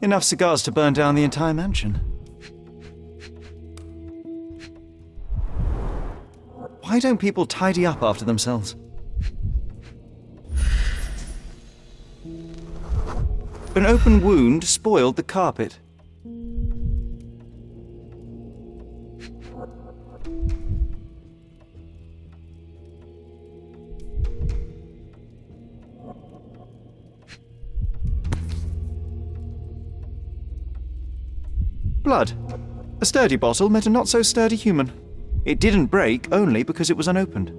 Enough cigars to burn down the entire mansion. Why don't people tidy up after themselves? An open wound spoiled the carpet. Blood. A sturdy bottle met a not-so-sturdy human. It didn't break only because it was unopened.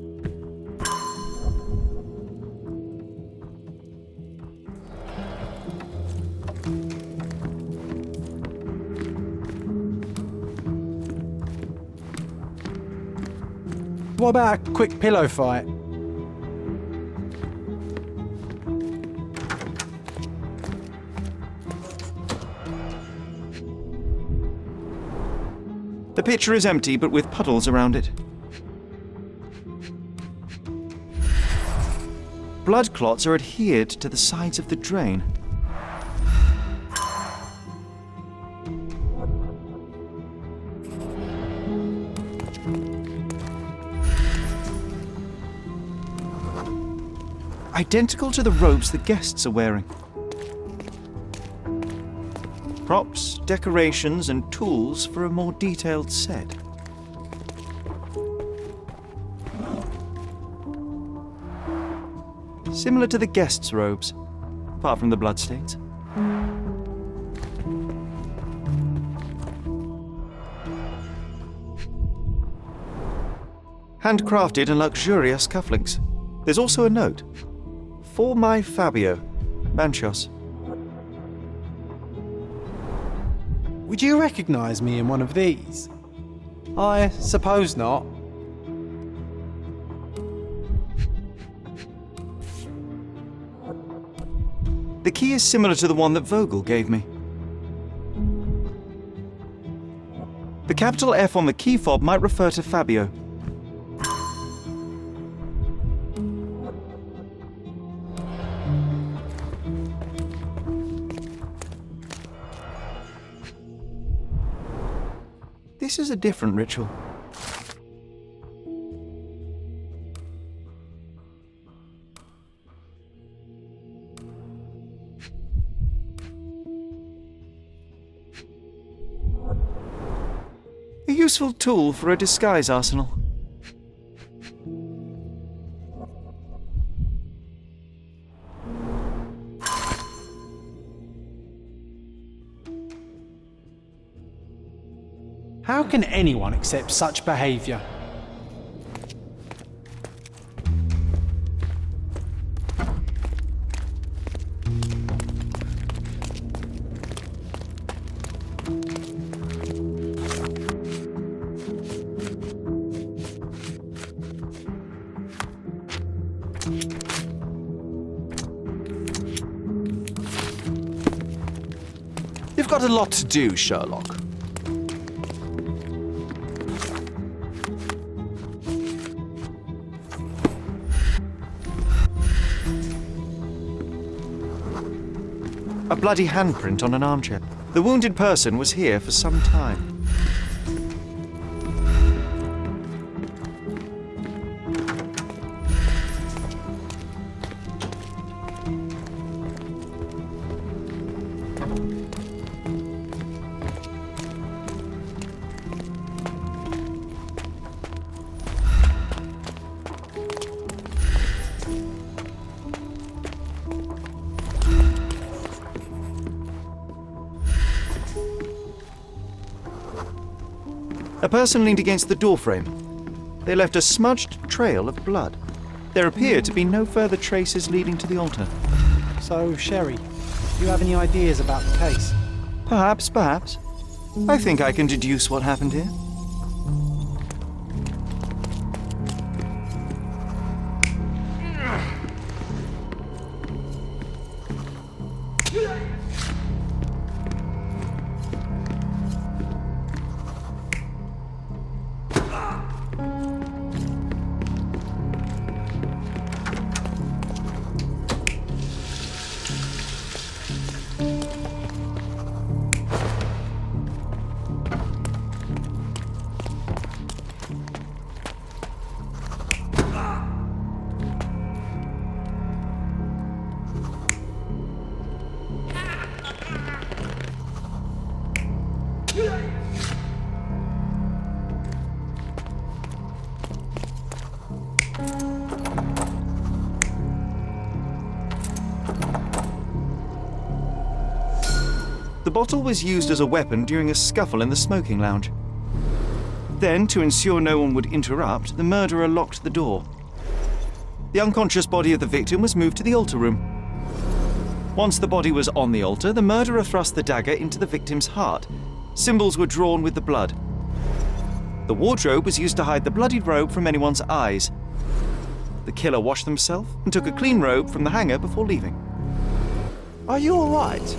What about a quick pillow fight? The pitcher is empty, but with puddles around it. Blood clots are adhered to the sides of the drain. Identical to the robes the guests are wearing. Props, decorations, and tools for a more detailed set. Similar to the guests' robes, apart from the bloodstains. Handcrafted and luxurious cufflinks. There's also a note. For my Fabio, Manchos. Would you recognise me in one of these? I suppose not. The key is similar to the one that Vogel gave me. The capital F on the key fob might refer to Fabio. This is a different ritual. A useful tool for a disguise arsenal. How can anyone accept such behaviour? You've got a lot to do, Sherlock. A bloody handprint on an armchair. The wounded person was here for some time. A person leaned against the doorframe. They left a smudged trail of blood. There appeared to be no further traces leading to the altar. So, Sherry, do you have any ideas about the case? Perhaps. I think I can deduce what happened here. The bottle was used as a weapon during a scuffle in the smoking lounge. Then, to ensure no one would interrupt, the murderer locked the door. The unconscious body of the victim was moved to the altar room. Once the body was on the altar, the murderer thrust the dagger into the victim's heart. Symbols were drawn with the blood. The wardrobe was used to hide the bloodied robe from anyone's eyes. The killer washed himself and took a clean robe from the hanger before leaving. Are you all right?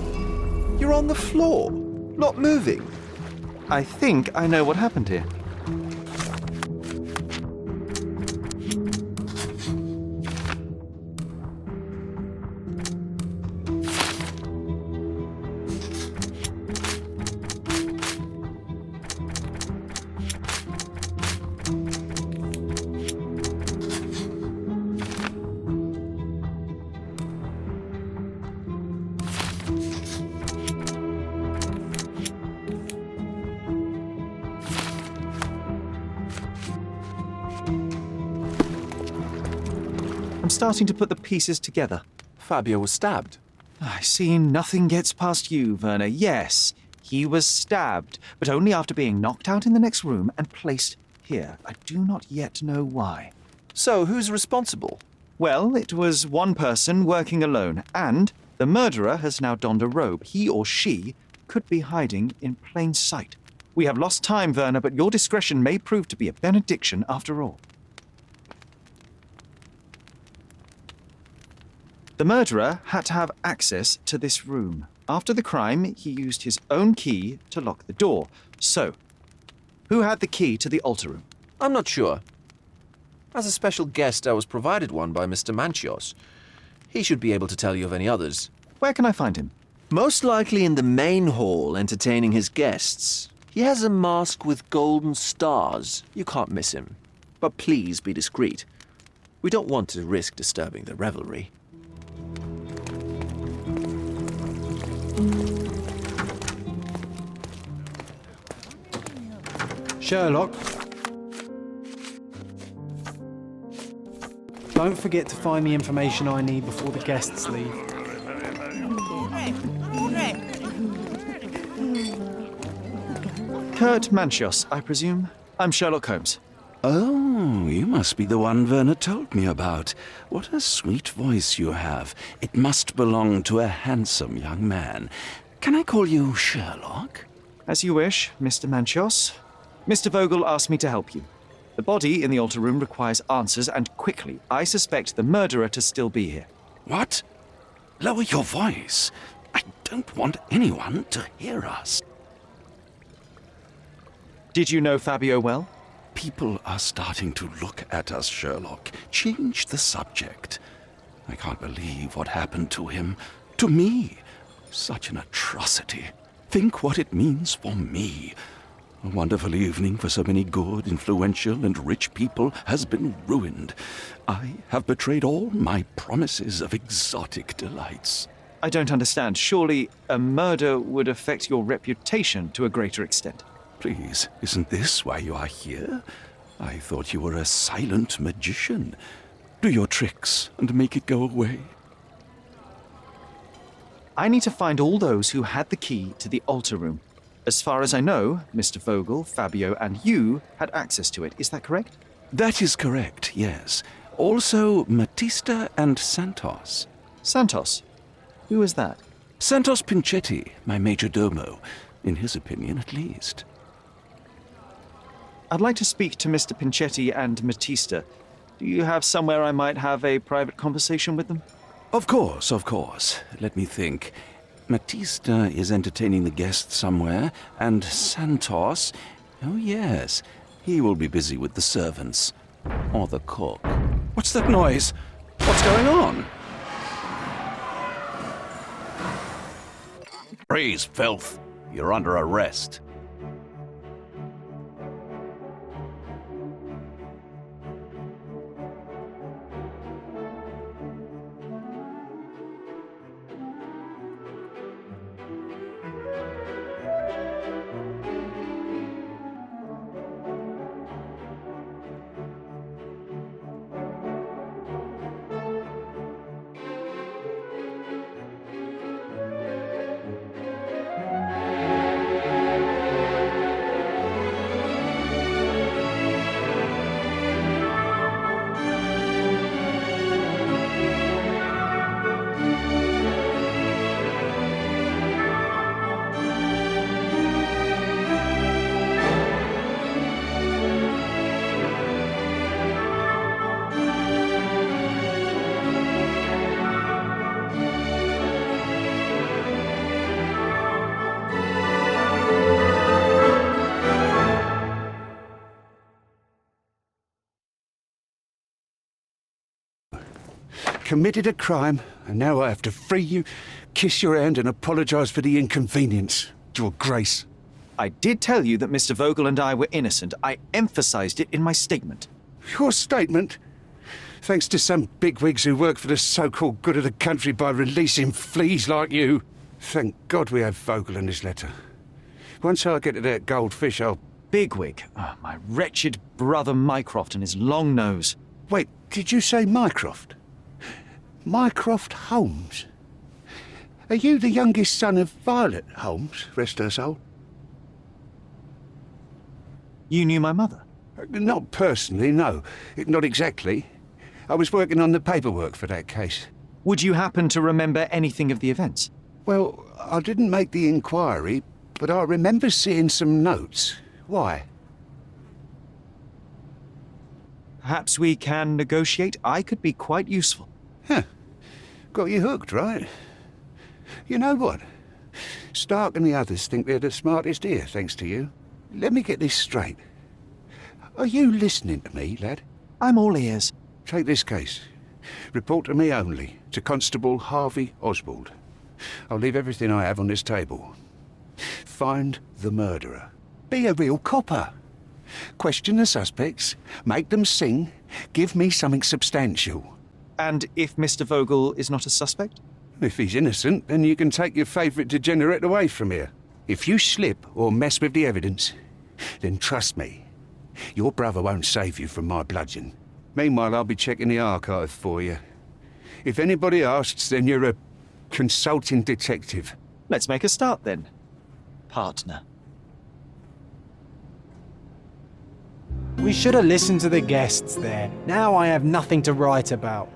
You're on the floor, not moving. I think I know what happened here. I'm starting to put the pieces together. Fabio was stabbed. I see nothing gets past you, Werner. Yes, he was stabbed, but only after being knocked out in the next room and placed here. I do not yet know why. So, who's responsible? Well, it was one person working alone, and the murderer has now donned a robe. He or she could be hiding in plain sight. We have lost time, Werner, but your discretion may prove to be a benediction after all. The murderer had to have access to this room. After the crime, he used his own key to lock the door. So, who had the key to the altar room? I'm not sure. As a special guest, I was provided one by Mr. Manchios. He should be able to tell you of any others. Where can I find him? Most likely in the main hall, entertaining his guests. He has a mask with golden stars. You can't miss him. But please be discreet. We don't want to risk disturbing the revelry. Sherlock, don't forget to find the information I need before the guests leave. Kurt Manchios, I presume. I'm Sherlock Holmes. Oh, you must be the one Werner told me about. What a sweet voice you have. It must belong to a handsome young man. Can I call you Sherlock? As you wish, Mr. Manchios. Mr. Vogel asked me to help you. The body in the altar room requires answers, and quickly. I suspect the murderer to still be here. What? Lower your voice. I don't want anyone to hear us. Did you know Fabio well? People are starting to look at us, Sherlock. Change the subject. I can't believe what happened to him. To me. Such an atrocity. Think what it means for me. A wonderful evening for so many good, influential, and rich people has been ruined. I have betrayed all my promises of exotic delights. I don't understand. Surely a murder would affect your reputation to a greater extent. Please, isn't this why you are here? I thought you were a silent magician. Do your tricks and make it go away. I need to find all those who had the key to the altar room. As far as I know, Mr. Vogel, Fabio, and you had access to it. Is that correct? That is correct, yes. Also, Matista and Santos. Santos? Who is that? Santos Pinchetti, my major domo, in his opinion at least. I'd like to speak to Mr. Pinchetti and Matista. Do you have somewhere I might have a private conversation with them? Of course, of course. Let me think. Matista is entertaining the guests somewhere, and Santos... Oh, yes. He will be busy with the servants. Or the cook. What's that noise? What's going on? Freeze, filth. You're under arrest. Committed a crime, and now I have to free you, kiss your hand, and apologize for the inconvenience. Your Grace. I did tell you that Mr. Vogel and I were innocent. I emphasized it in my statement. Your statement? Thanks to some bigwigs who work for the so-called good of the country by releasing fleas like you. Thank God we have Vogel in this letter. Once I get to that goldfish, I'll... Bigwig. Oh, my wretched brother Mycroft and his long nose. Wait, did you say Mycroft? Mycroft Holmes? Are you the youngest son of Violet Holmes, rest her soul? You knew my mother? Not personally, no. Not exactly. I was working on the paperwork for that case. Would you happen to remember anything of the events? Well, I didn't make the inquiry, but I remember seeing some notes. Why? Perhaps we can negotiate. I could be quite useful. Huh. Got you hooked, right? You know what? Stark and the others think they're the smartest here, thanks to you. Let me get this straight. Are you listening to me, lad? I'm all ears. Take this case. Report to me only, to Constable Harvey Oswald. I'll leave everything I have on this table. Find the murderer. Be a real copper. Question the suspects, make them sing, give me something substantial. And if Mr. Vogel is not a suspect? If he's innocent, then you can take your favourite degenerate away from here. If you slip or mess with the evidence, then trust me, your brother won't save you from my bludgeon. Meanwhile, I'll be checking the archive for you. If anybody asks, then you're a consulting detective. Let's make a start then, partner. We should have listened to the guests there. Now I have nothing to write about.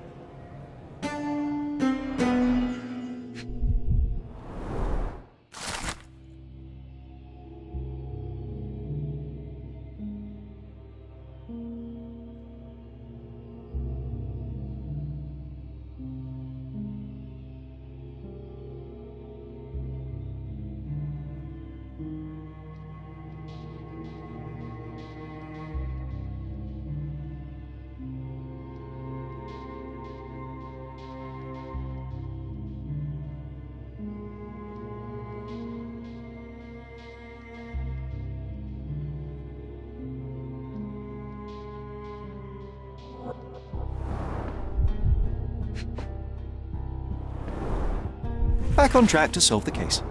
Back on track to solve the case.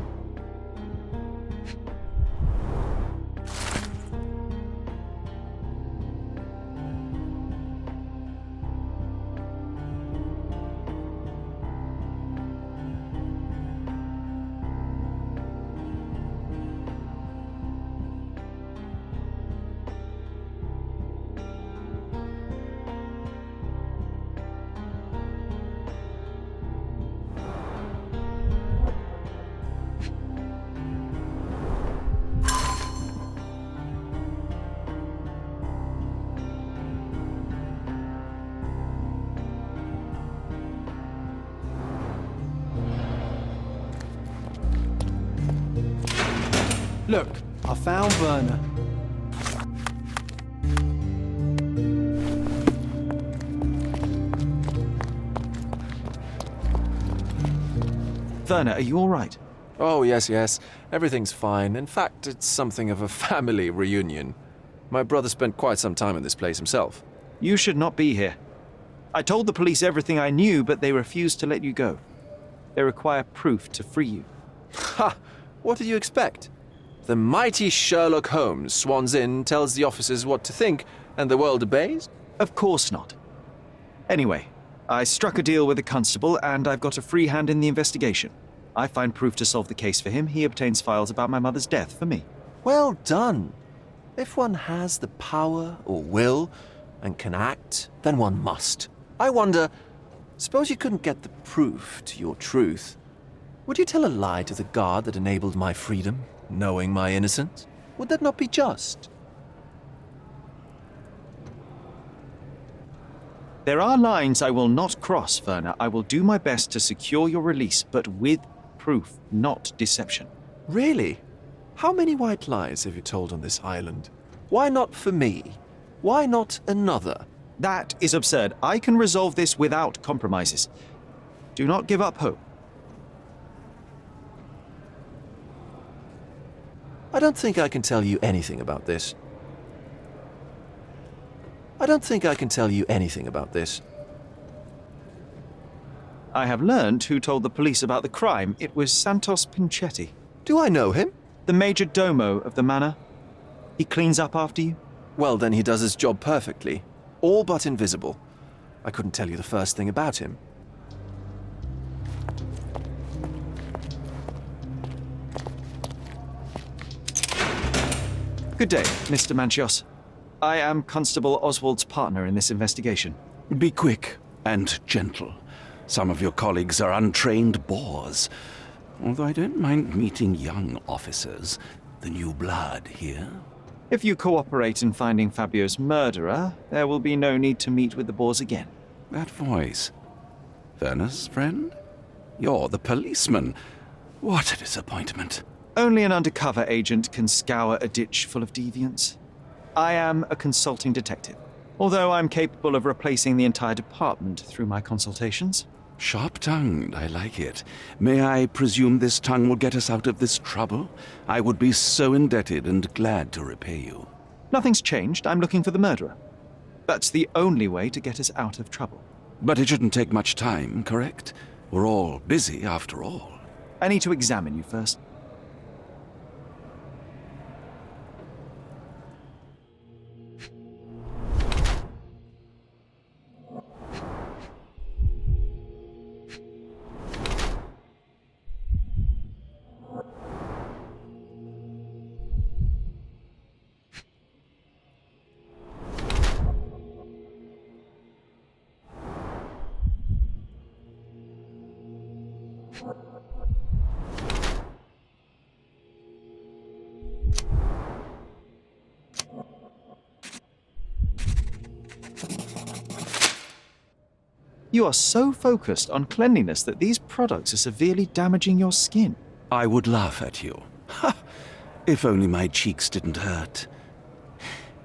Look, I found Werner. Werner, are you all right? Oh, yes, yes. Everything's fine. In fact, it's something of a family reunion. My brother spent quite some time in this place himself. You should not be here. I told the police everything I knew, but they refused to let you go. They require proof to free you. Ha! What did you expect? The mighty Sherlock Holmes swans in, tells the officers what to think, and the world obeys? Of course not. Anyway, I struck a deal with the constable, and I've got a free hand in the investigation. I find proof to solve the case for him. He obtains files about my mother's death for me. Well done. If one has the power or will and can act, then one must. I wonder, suppose you couldn't get the proof to your truth. Would you tell a lie to the guard that enabled my freedom, knowing my innocence? Would that not be just? There are lines I will not cross, Werner. I will do my best to secure your release, but with proof, not deception. Really? How many white lies have you told on this island? Why not for me? Why not another? That is absurd. I can resolve this without compromises. Do not give up hope. I don't think I can tell you anything about this. I have learned who told the police about the crime. It was Santos Pinchetti, Do I know him? the major domo of the manor. He cleans up after you. Well, then he does his job perfectly. All but invisible. I couldn't tell you the first thing about him. Good day, Mr. Manchios. I am Constable Oswald's partner in this investigation. Be quick and gentle. Some of your colleagues are untrained boors. Although I don't mind meeting young officers, the new blood here. If you cooperate in finding Fabio's murderer, there will be no need to meet with the Boers again. That voice. Werner's friend? You're the policeman. What a disappointment. Only an undercover agent can scour a ditch full of deviants. I am a consulting detective, although I'm capable of replacing the entire department through my consultations. Sharp-tongued, I like it. May I presume this tongue will get us out of this trouble? I would be so indebted and glad to repay you. Nothing's changed. I'm looking for the murderer. That's the only way to get us out of trouble. But it shouldn't take much time, correct? We're all busy, after all. I need to examine you first. You are so focused on cleanliness that these products are severely damaging your skin. I would laugh at you. Ha! If only my cheeks didn't hurt.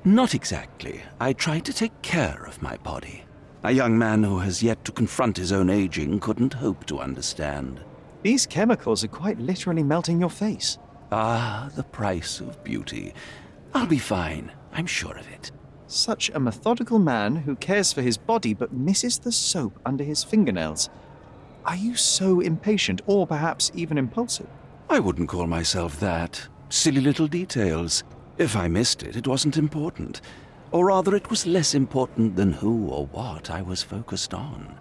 Not exactly. I try to take care of my body. A young man who has yet to confront his own aging couldn't hope to understand. These chemicals are quite literally melting your face. Ah, the price of beauty. I'll be fine. I'm sure of it. Such a methodical man who cares for his body but misses the soap under his fingernails. Are you so impatient, or perhaps even impulsive? I wouldn't call myself that. Silly little details. If I missed it, it wasn't important. Or rather, it was less important than who or what I was focused on.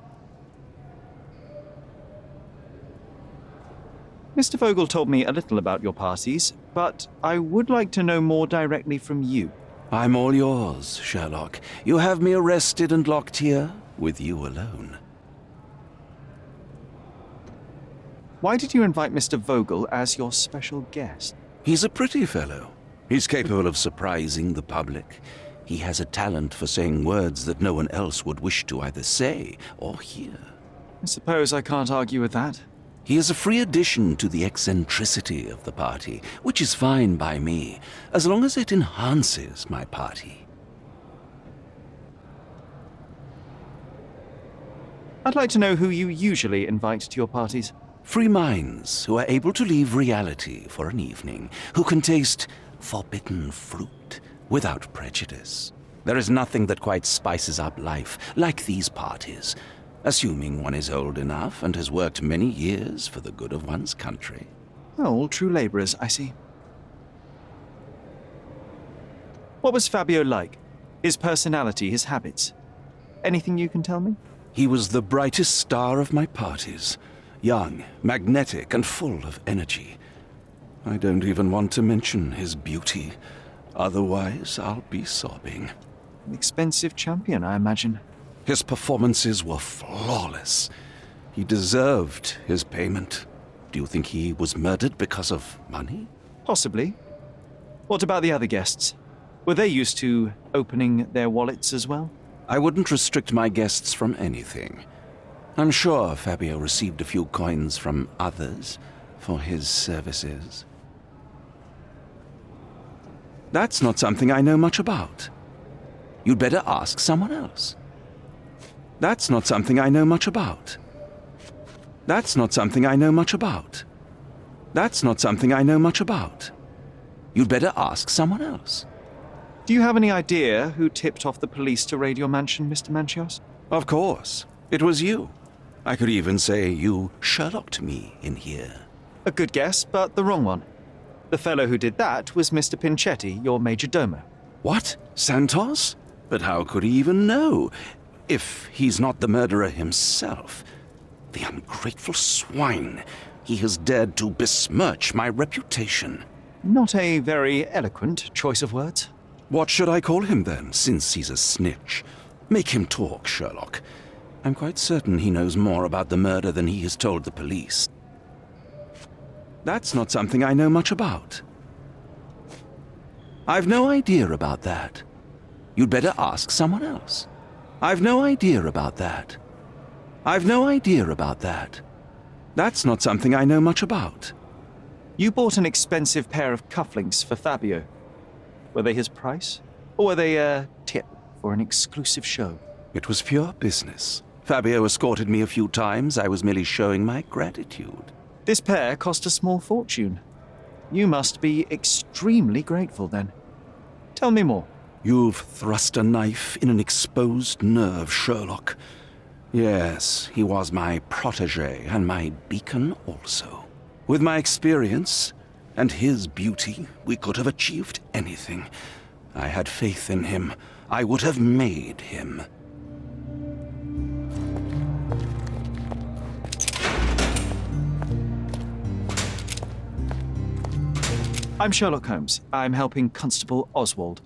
Mr. Vogel told me a little about your parties, but I would like to know more directly from you. I'm all yours, Sherlock. You have me arrested and locked here with you alone. Why did you invite Mr. Vogel as your special guest? He's a pretty fellow. He's capable of surprising the public. He has a talent for saying words that no one else would wish to either say or hear. I suppose I can't argue with that. He is a free addition to the eccentricity of the party, which is fine by me, as long as it enhances my party. I'd like to know who you usually invite to your parties. Free minds who are able to leave reality for an evening, who can taste forbidden fruit without prejudice. There is nothing that quite spices up life like these parties, assuming one is old enough and has worked many years for the good of one's country. Oh, all true labourers, I see. What was Fabio like? His personality, his habits? Anything you can tell me? He was the brightest star of my parties. Young, magnetic, and full of energy. I don't even want to mention his beauty. Otherwise, I'll be sobbing. An expensive champion, I imagine. His performances were flawless. He deserved his payment. Do you think he was murdered because of money? Possibly. What about the other guests? Were they used to opening their wallets as well? I wouldn't restrict my guests from anything. I'm sure Fabio received a few coins from others for his services. That's not something I know much about. You'd better ask someone else. That's not something I know much about. That's not something I know much about. That's not something I know much about. You'd better ask someone else. Do you have any idea who tipped off the police to raid your mansion, Mr. Manchios? Of course. It was you. I could even say you Sherlocked me in here. A good guess, but the wrong one. The fellow who did that was Mr. Pinchetti, your major domo. What? Santos? But how could he even know? If he's not the murderer himself. The ungrateful swine. He has dared to besmirch my reputation. Not a very eloquent choice of words. What should I call him then, since he's a snitch? Make him talk, Sherlock. I'm quite certain he knows more about the murder than he has told the police. That's not something I know much about. I've no idea about that. You'd better ask someone else. I've no idea about that. I've no idea about that. That's not something I know much about. You bought an expensive pair of cufflinks for Fabio. Were they his price? Or were they a tip for an exclusive show? It was pure business. Fabio escorted me a few times. I was merely showing my gratitude. This pair cost a small fortune. You must be extremely grateful then. Tell me more. You've thrust a knife in an exposed nerve, Sherlock. Yes, he was my protege and my beacon also. With my experience and his beauty, we could have achieved anything. I had faith in him. I would have made him. I'm Sherlock Holmes. I'm helping Constable Oswald.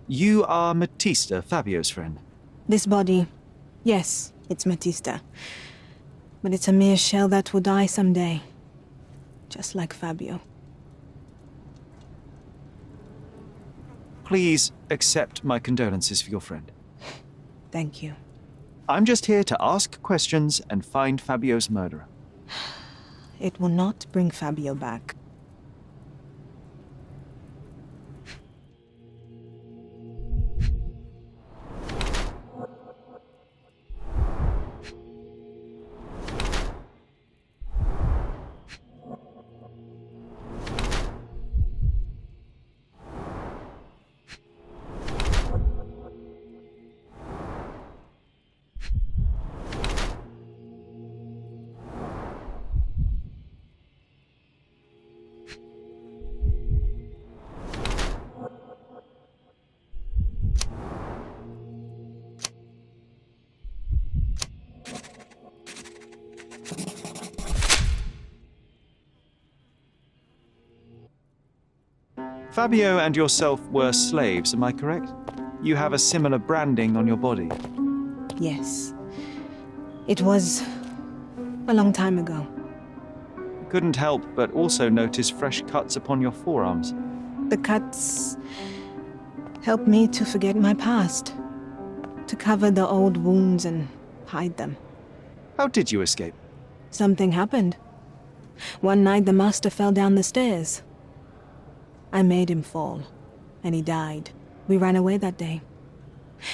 You are Matista, Fabio's friend. This body, yes, it's Matista. But it's a mere shell that will die someday. Just like Fabio. Please accept my condolences for your friend. Thank you. I'm just here to ask questions and find Fabio's murderer. It will not bring Fabio back. Fabio and yourself were slaves, am I correct? You have a similar branding on your body. Yes. It was a long time ago. Couldn't help but also notice fresh cuts upon your forearms. The cuts helped me to forget my past, to cover the old wounds and hide them. How did you escape? Something happened. One night the master fell down the stairs. I made him fall, and he died. We ran away that day.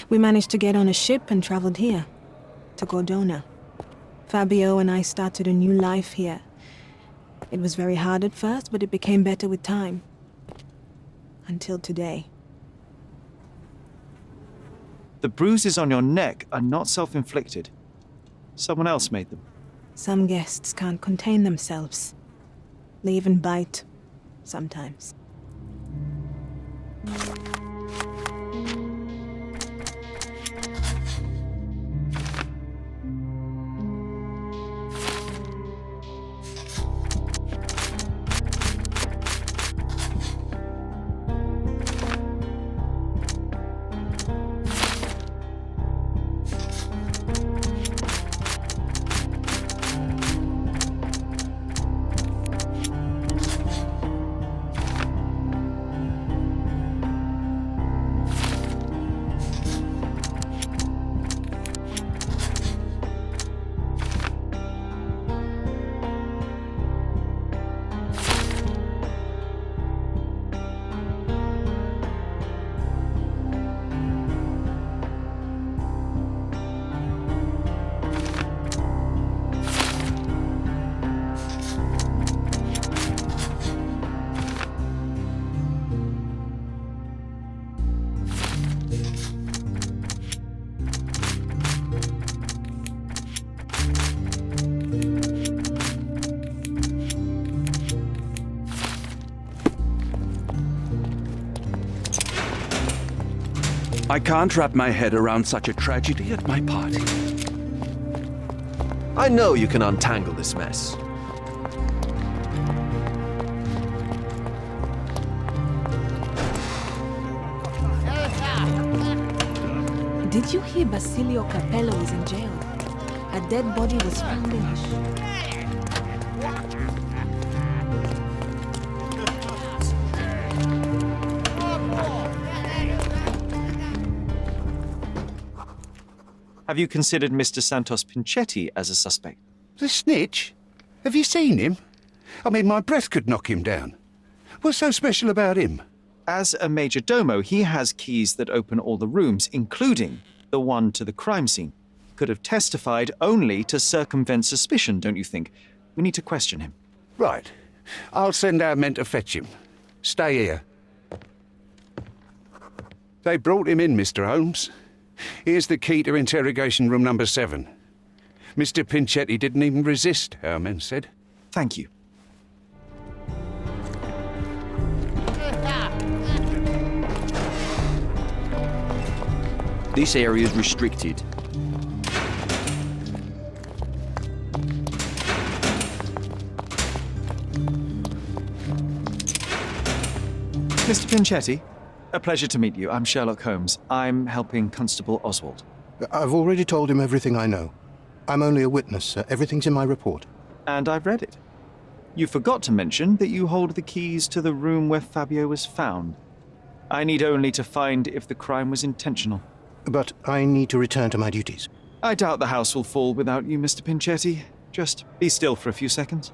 We managed to get on a ship and traveled here, to Cordona. Fabio and I started a new life here. It was very hard at first, but it became better with time. Until today. The bruises on your neck are not self-inflicted. Someone else made them. Some guests can't contain themselves. They even bite, sometimes. I can't wrap my head around such a tragedy at my party. I know you can untangle this mess. Did you hear Basilio Capello is in jail? A dead body was found in his... Have you considered Mr. Santos Pinchetti as a suspect? The snitch? Have you seen him? I mean, my breath could knock him down. What's so special about him? As a major domo, he has keys that open all the rooms, including the one to the crime scene. Could have testified only to circumvent suspicion, don't you think? We need to question him. Right. I'll send our men to fetch him. Stay here. They brought him in, Mr. Holmes. Here's the key to interrogation room number 7. Mr. Pinchetti didn't even resist, our men said. Thank you. This area is restricted. Mr. Pinchetti, a pleasure to meet you. I'm Sherlock Holmes. I'm helping Constable Oswald. I've already told him everything I know. I'm only a witness, sir. Everything's in my report. And I've read it. You forgot to mention that you hold the keys to the room where Fabio was found. I need only to find if the crime was intentional. But I need to return to my duties. I doubt the house will fall without you, Mr. Pinchetti. Just be still for a few seconds.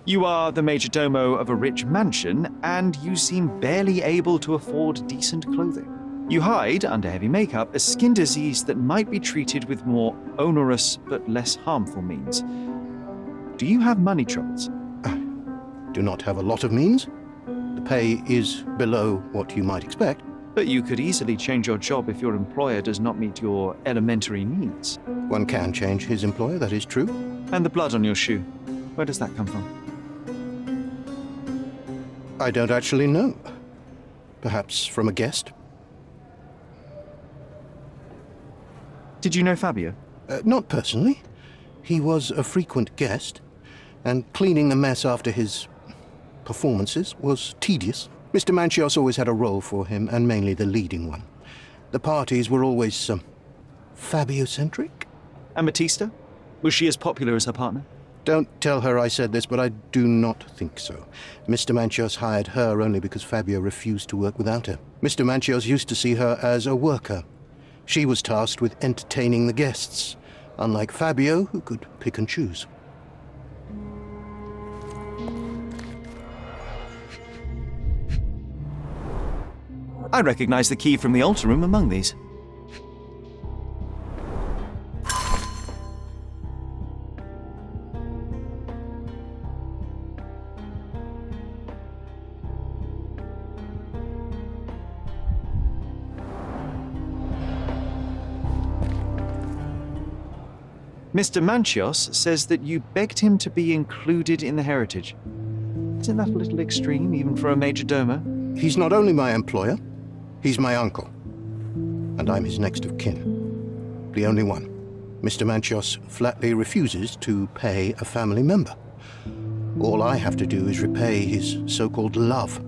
You are the major domo of a rich mansion, and you seem barely able to afford decent clothing. You hide under heavy makeup a skin disease that might be treated with more onerous but less harmful means. Do you have money troubles? Do not have a lot of means. The pay is below what you might expect. But you could easily change your job if your employer does not meet your elementary needs. One can change his employer, that is true. And the blood on your shoe. Where does that come from? I don't actually know. Perhaps from a guest? Did you know Fabio? Not personally. He was a frequent guest, and cleaning the mess after his performances was tedious. Mr. Manchios always had a role for him, and mainly the leading one. The parties were always, Fabio-centric? And Batista? Was she as popular as her partner? Don't tell her I said this, but I do not think so. Mr. Manchios hired her only because Fabio refused to work without her. Mr. Manchios used to see her as a worker. She was tasked with entertaining the guests, unlike Fabio, who could pick and choose. I recognize the key from the altar room among these. Mr. Manchios says that you begged him to be included in the heritage. Isn't that a little extreme, even for a major domo? He's not only my employer, he's my uncle. And I'm his next of kin. The only one. Mr. Manchios flatly refuses to pay a family member. All I have to do is repay his so-called love,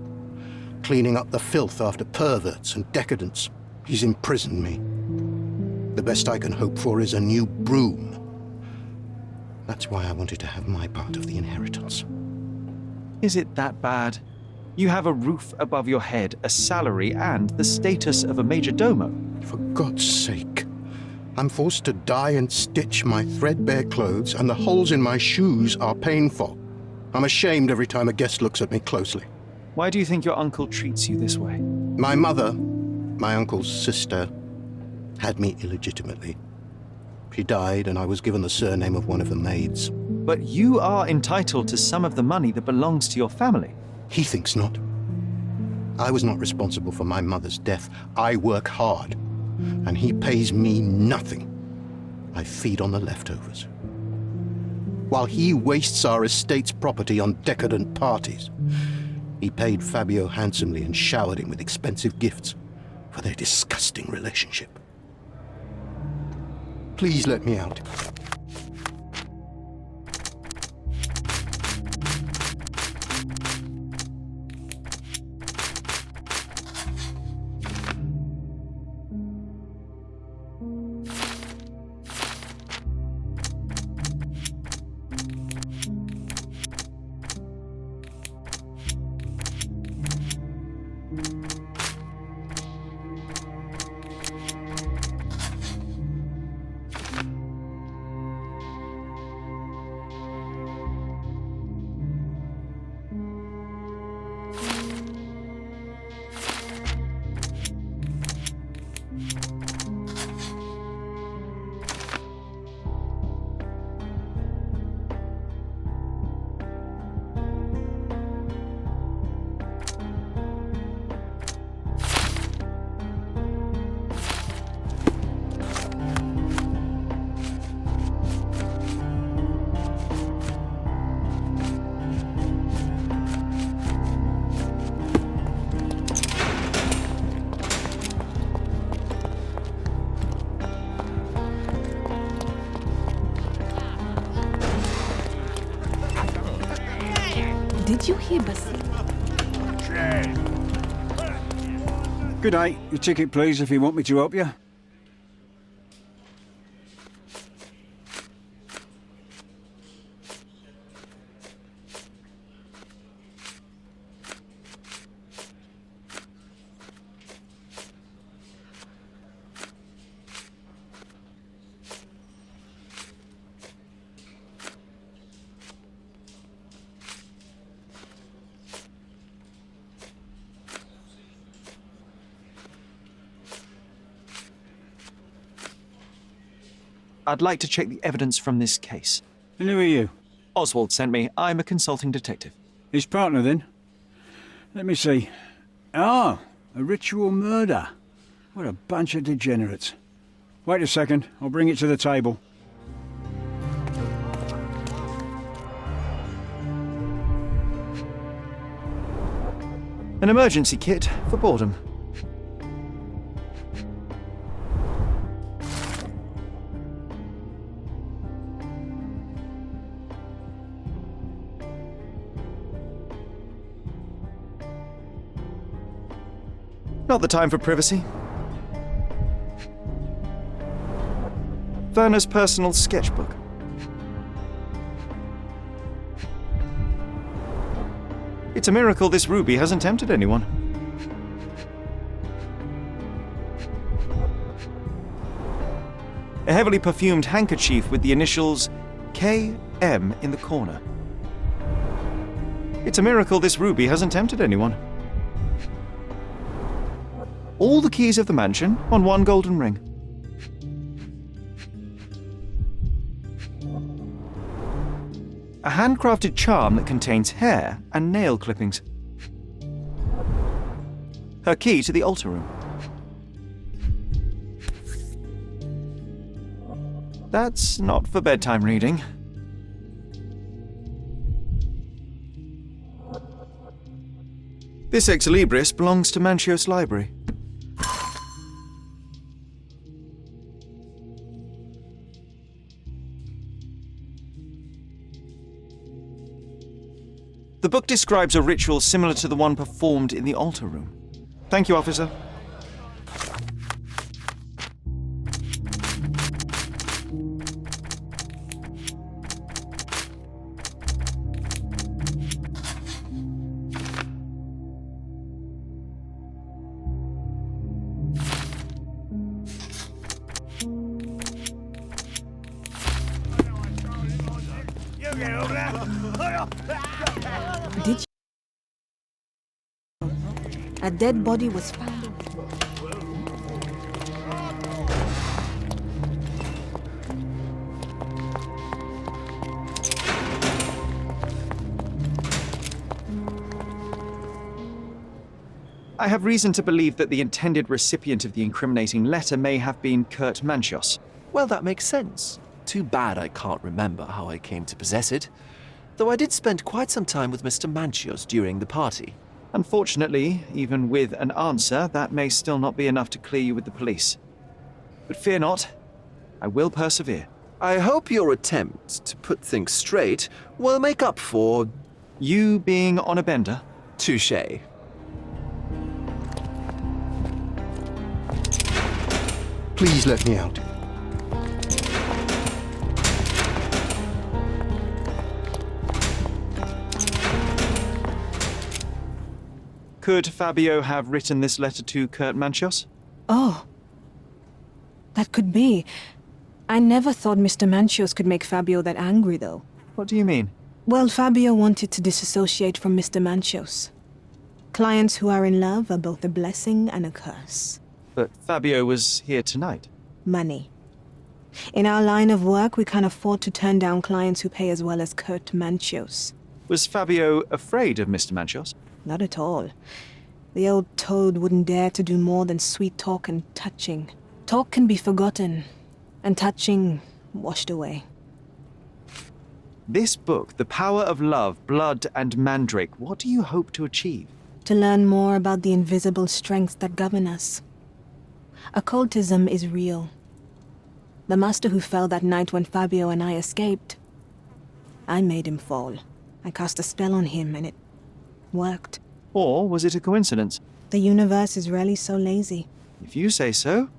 cleaning up the filth after perverts and decadents. He's imprisoned me. The best I can hope for is a new broom. That's why I wanted to have my part of the inheritance. Is it that bad? You have a roof above your head, a salary, and the status of a major domo. For God's sake. I'm forced to dye and stitch my threadbare clothes, and the holes in my shoes are painful. I'm ashamed every time a guest looks at me closely. Why do you think your uncle treats you this way? My mother, my uncle's sister, had me illegitimately. She died, and I was given the surname of one of the maids. But you are entitled to some of the money that belongs to your family. He thinks not. I was not responsible for my mother's death. I work hard, and he pays me nothing. I feed on the leftovers. While he wastes our estate's property on decadent parties, he paid Fabio handsomely and showered him with expensive gifts for their disgusting relationship. Please let me out. Did you hear Basil? Good day. Your ticket, please, if you want me to help you. I'd like to check the evidence from this case. And who are you? Oswald sent me. I'm a consulting detective. His partner, then? Let me see. Ah, a ritual murder. What a bunch of degenerates. Wait a second, I'll bring it to the table. An emergency kit for boredom. Not the time for privacy. Werner's personal sketchbook. It's a miracle this ruby hasn't tempted anyone. A heavily perfumed handkerchief with the initials KM in the corner. It's a miracle this ruby hasn't tempted anyone. All the keys of the mansion on one golden ring. A handcrafted charm that contains hair and nail clippings. Her key to the altar room. That's not for bedtime reading. This ex libris belongs to Manchios Library. The book describes a ritual similar to the one performed in the altar room. Thank you, officer. Did you? A dead body was found. I have reason to believe that the intended recipient of the incriminating letter may have been Kurt Manchios. Well, that makes sense. Too bad I can't remember how I came to possess it. Though I did spend quite some time with Mr. Manchios during the party. Unfortunately, even with an answer, that may still not be enough to clear you with the police. But fear not, I will persevere. I hope your attempt to put things straight will make up for... You being on a bender? touché. Please let me out. Could Fabio have written this letter to Kurt Manchios? Oh. That could be. I never thought Mr. Manchios could make Fabio that angry, though. What do you mean? Well, Fabio wanted to disassociate from Mr. Manchios. Clients who are in love are both a blessing and a curse. But Fabio was here tonight. Money. In our line of work, we can't afford to turn down clients who pay as well as Kurt Manchios. Was Fabio afraid of Mr. Manchios? Not at all. The old toad wouldn't dare to do more than sweet talk and touching. Talk can be forgotten, and touching washed away. This book, The Power of Love, Blood and Mandrake, what do you hope to achieve? To learn more about the invisible strengths that govern us. Occultism is real. The master who fell that night when Fabio and I escaped, I made him fall. I cast a spell on him and it worked. Or was it a coincidence? The universe is rarely so lazy. If you say so.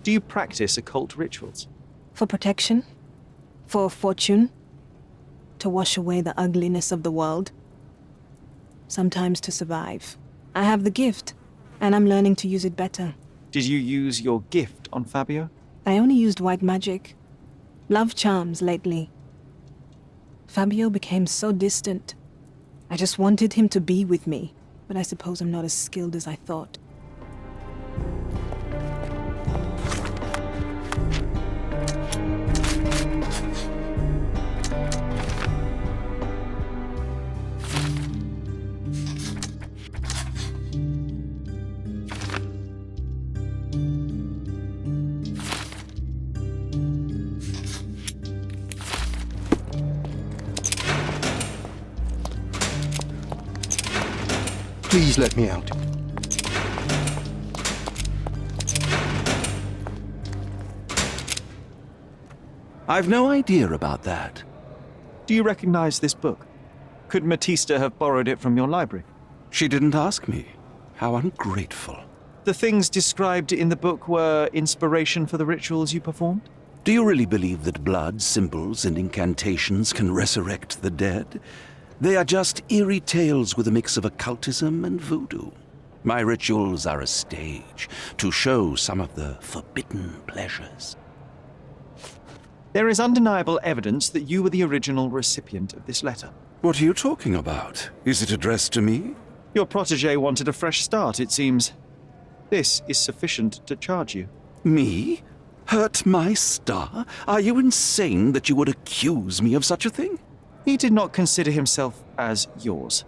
Do you practice occult rituals? For protection? For fortune? To wash away the ugliness of the world? Sometimes to survive. I have the gift, and I'm learning to use it better. Did you use your gift on Fabio? I only used white magic. Love charms lately. Fabio became so distant. I just wanted him to be with me, but I suppose I'm not as skilled as I thought. Please let me out. I've no idea about that. Do you recognize this book? Could Matista have borrowed it from your library? She didn't ask me. How ungrateful. The things described in the book were inspiration for the rituals you performed? Do you really believe that blood, symbols, and incantations can resurrect the dead? They are just eerie tales with a mix of occultism and voodoo. My rituals are a stage to show some of the forbidden pleasures. There is undeniable evidence that you were the original recipient of this letter. What are you talking about? Is it addressed to me? Your protégé wanted a fresh start, it seems. This is sufficient to charge you. Me? Hurt my star? Are you insane that you would accuse me of such a thing? He did not consider himself as yours.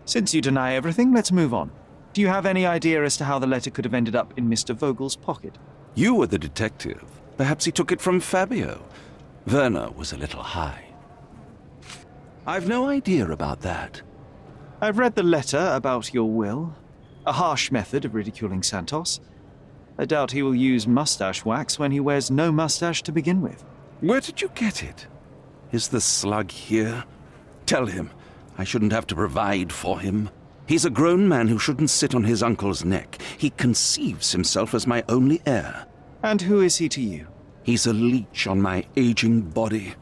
Since you deny everything, let's move on. Do you have any idea as to how the letter could have ended up in Mr. Vogel's pocket? You were the detective. Perhaps he took it from Fabio. Werner was a little high. I've no idea about that. I've read the letter about your will. A harsh method of ridiculing Santos. I doubt he will use mustache wax when he wears no mustache to begin with. Where did you get it? Is the slug here? Tell him. I shouldn't have to provide for him. He's a grown man who shouldn't sit on his uncle's neck. He conceives himself as my only heir. And who is he to you? He's a leech on my aging body.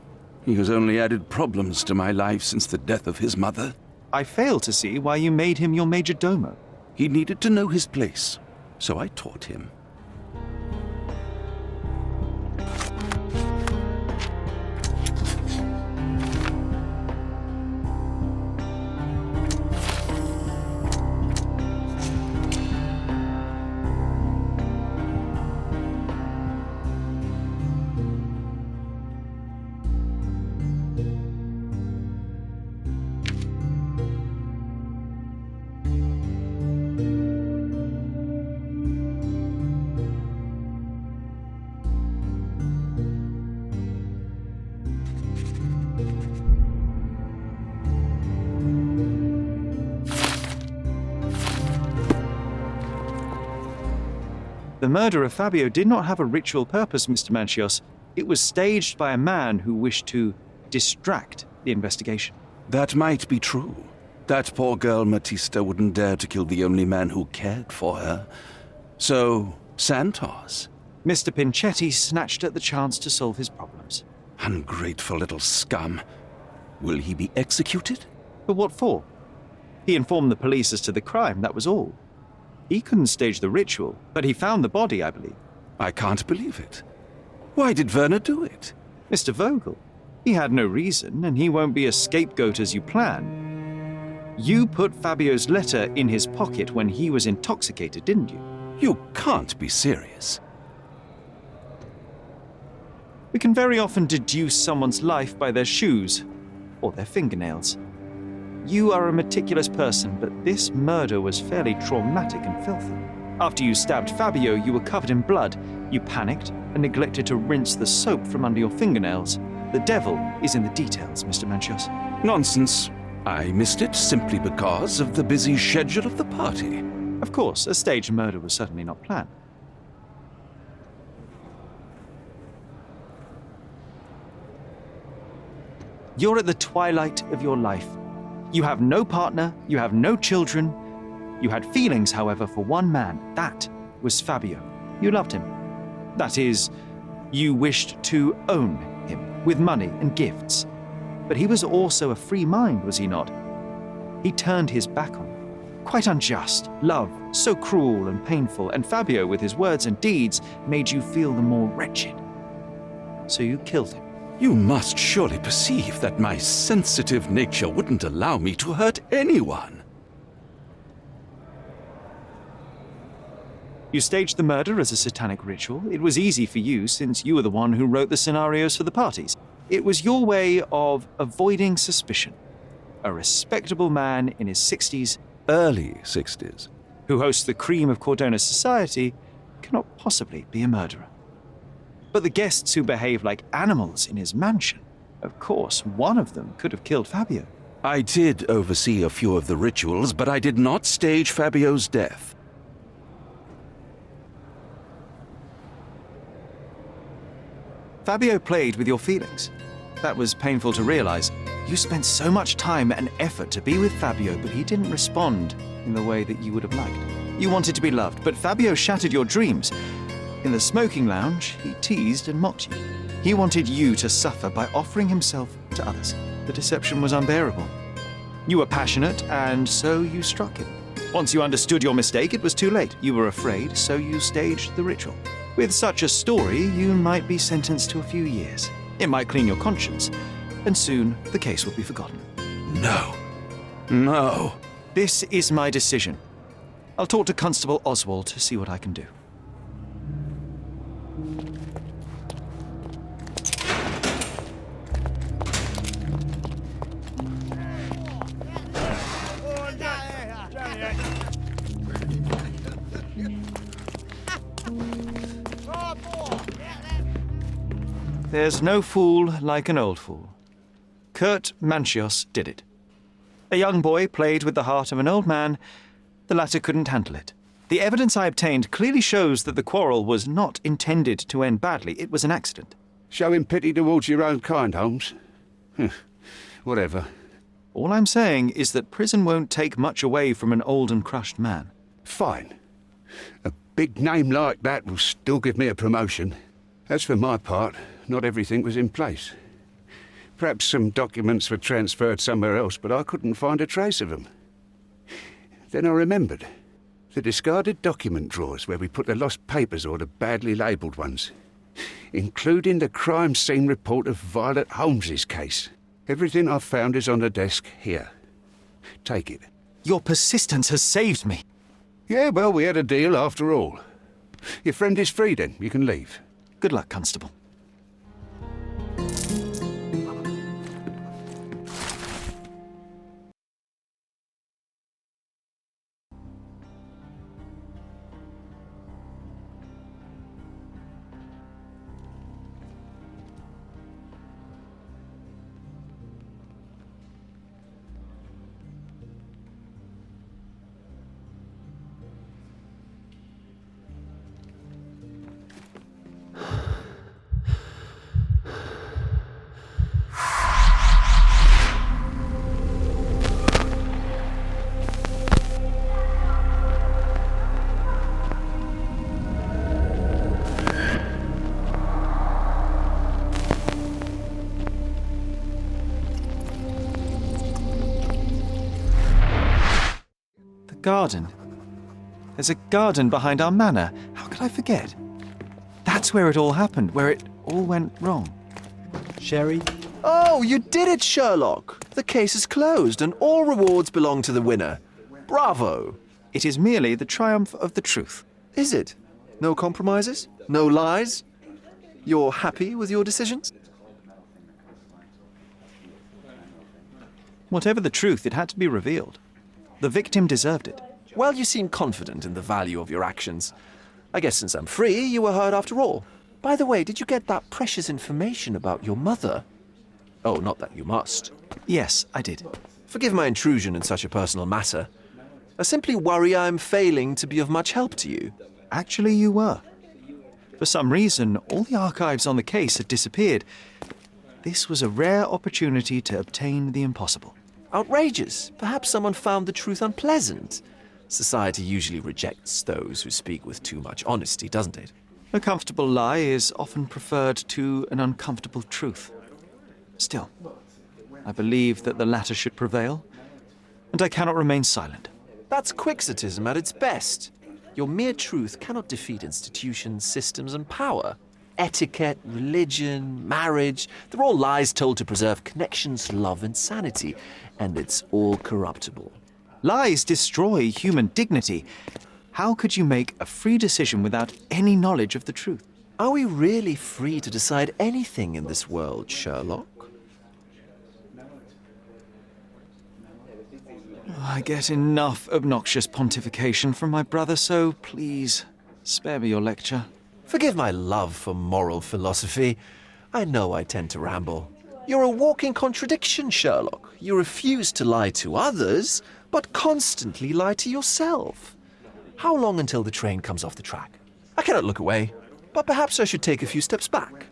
He has only added problems to my life since the death of his mother. I fail to see why you made him your major domo. He needed to know his place, so I taught him. The murder of Fabio did not have a ritual purpose, Mr. Manchios. It was staged by a man who wished to distract the investigation. That might be true. That poor girl Matista wouldn't dare to kill the only man who cared for her. So, Santos. Mr. Pinchetti snatched at the chance to solve his problems. Ungrateful little scum. Will he be executed? But what for? He informed the police as to the crime, that was all. He couldn't stage the ritual, but he found the body, I believe. I can't believe it. Why did Werner do it? Mr. Vogel. He had no reason, and he won't be a scapegoat as you plan. You put Fabio's letter in his pocket when he was intoxicated, didn't you? You can't be serious. We can very often deduce someone's life by their shoes or their fingernails. You are a meticulous person, but this murder was fairly traumatic and filthy. After you stabbed Fabio, you were covered in blood. You panicked and neglected to rinse the soap from under your fingernails. The devil is in the details, Mr. Manchios. Nonsense. I missed it simply because of the busy schedule of the party. Of course, a staged murder was certainly not planned. You're at the twilight of your life. You have no partner, you have no children. You had feelings, however, for one man. That was Fabio. You loved him. That is, you wished to own him with money and gifts. But he was also a free mind, was he not? He turned his back on you. Quite unjust. Love, so cruel and painful, and Fabio, with his words and deeds, made you feel the more wretched. So you killed him. You must surely perceive that my sensitive nature wouldn't allow me to hurt anyone. You staged the murder as a satanic ritual. It was easy for you, since you were the one who wrote the scenarios for the parties. It was your way of avoiding suspicion. A respectable man in his 60s, Early 60s. who hosts the cream of Cordona's society, cannot possibly be a murderer. But the guests who behave like animals in his mansion, of course, one of them could have killed Fabio. I did oversee a few of the rituals, but I did not stage Fabio's death. Fabio played with your feelings. That was painful to realize. You spent so much time and effort to be with Fabio, but he didn't respond in the way that you would have liked. You wanted to be loved, but Fabio shattered your dreams. In the smoking lounge, he teased and mocked you. He wanted you to suffer by offering himself to others. The deception was unbearable. You were passionate, and so you struck him. Once you understood your mistake, it was too late. You were afraid, so you staged the ritual. With such a story, you might be sentenced to a few years. It might clean your conscience, and soon the case will be forgotten. No. No. This is my decision. I'll talk to Constable Oswald to see what I can do. There's no fool like an old fool. Kurt Manchios did it. A young boy played with the heart of an old man. The latter couldn't handle it. The evidence I obtained clearly shows that the quarrel was not intended to end badly. It was an accident. Showing pity towards your own kind, Holmes. Whatever. All I'm saying is that prison won't take much away from an old and crushed man. Fine. A big name like that will still give me a promotion. As for my part, not everything was in place. Perhaps some documents were transferred somewhere else, but I couldn't find a trace of them. Then I remembered. The discarded document drawers where we put the lost papers or the badly labelled ones, including the crime scene report of Violet Holmes's case. Everything I've found is on the desk here. Take it. Your persistence has saved me. Yeah, well, we had a deal after all. Your friend is free then. You can leave. Good luck, Constable. Garden. There's a garden behind our manor. How could I forget? That's where it all happened, where it all went wrong. Sherry? Oh, you did it, Sherlock! The case is closed and all rewards belong to the winner. Bravo! It is merely the triumph of the truth. Is it? No compromises? No lies? You're happy with your decisions? Whatever the truth, it had to be revealed. The victim deserved it. Well, you seem confident in the value of your actions. I guess since I'm free, you were heard after all. By the way, did you get that precious information about your mother? Oh, not that you must. Yes, I did. Forgive my intrusion in such a personal matter. I simply worry I'm failing to be of much help to you. Actually, you were. For some reason, all the archives on the case had disappeared. This was a rare opportunity to obtain the impossible. Outrageous. Perhaps someone found the truth unpleasant. Society usually rejects those who speak with too much honesty, doesn't it? A comfortable lie is often preferred to an uncomfortable truth. Still, I believe that the latter should prevail, and I cannot remain silent. That's quixotism at its best. Your mere truth cannot defeat institutions, systems, and power. Etiquette, religion, marriage, they're all lies told to preserve connections, love, and sanity, and it's all corruptible. Lies destroy human dignity. How could you make a free decision without any knowledge of the truth? Are we really free to decide anything in this world, Sherlock? I get enough obnoxious pontification from my brother, so please, spare me your lecture. Forgive my love for moral philosophy. I know I tend to ramble. You're a walking contradiction, Sherlock. You refuse to lie to others, but constantly lie to yourself. How long until the train comes off the track? I cannot look away, but perhaps I should take a few steps back.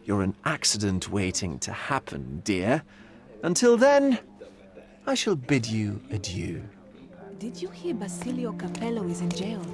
You're an accident waiting to happen, dear. Until then, I shall bid you adieu. Did you hear Basilio Capello is in jail?